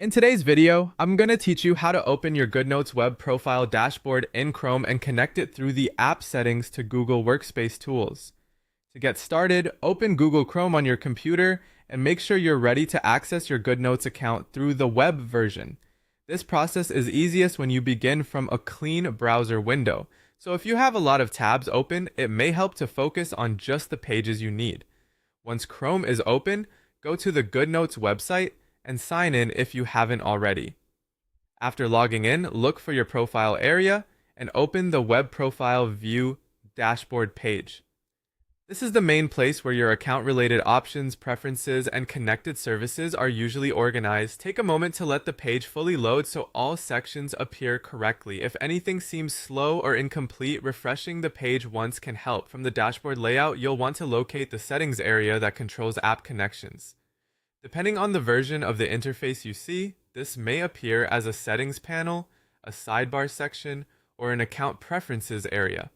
In today's video, I'm going to teach you how to open your Goodnotes web profile dashboard in Chrome and connect it through the app settings to Google Workspace tools. To get started, open Google Chrome on your computer and make sure you're ready to access your Goodnotes account through the web version. This process is easiest when you begin from a clean browser window, so if you have a lot of tabs open, it may help to focus on just the pages you need. Once Chrome is open, go to the Goodnotes website and sign in if you haven't already. After logging in, look for your profile area and open the Web Profile View dashboard page. This is the main place where your account-related options, preferences, and connected services are usually organized. Take a moment to let the page fully load so all sections appear correctly. If anything seems slow or incomplete, refreshing the page once can help. From the dashboard layout, you'll want to locate the settings area that controls app connections. Depending on the version of the interface you see, this may appear as a settings panel, a sidebar section, or an account preferences area.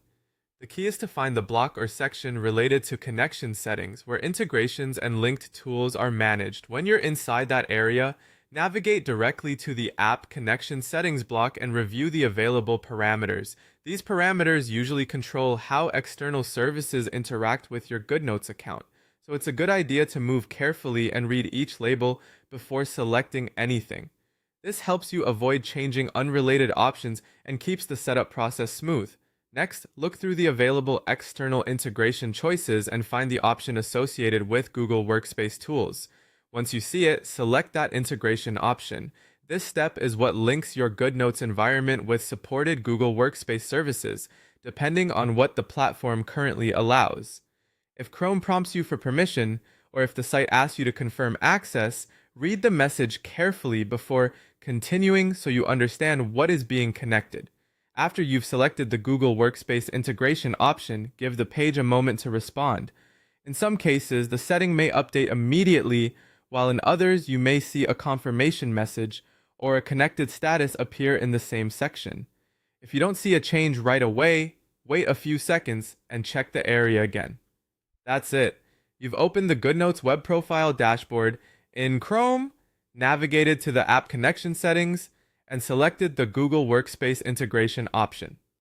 The key is to find the block or section related to connection settings, where integrations and linked tools are managed. When you're inside that area, navigate directly to the app connection settings block and review the available parameters. These parameters usually control how external services interact with your Goodnotes account. So it's a good idea to move carefully and read each label before selecting anything. This helps you avoid changing unrelated options and keeps the setup process smooth. Next, look through the available external integration choices and find the option associated with Google Workspace tools. Once you see it, select that integration option. This step is what links your Goodnotes environment with supported Google Workspace services, depending on what the platform currently allows. If Chrome prompts you for permission, or if the site asks you to confirm access, read the message carefully before continuing so you understand what is being connected. After you've selected the Google Workspace integration option, give the page a moment to respond. In some cases, the setting may update immediately, while in others, you may see a confirmation message or a connected status appear in the same section. If you don't see a change right away, wait a few seconds and check the area again. That's it. You've opened the Goodnotes web profile dashboard in Chrome, navigated to the app connection settings, and selected the Google Workspace integration option.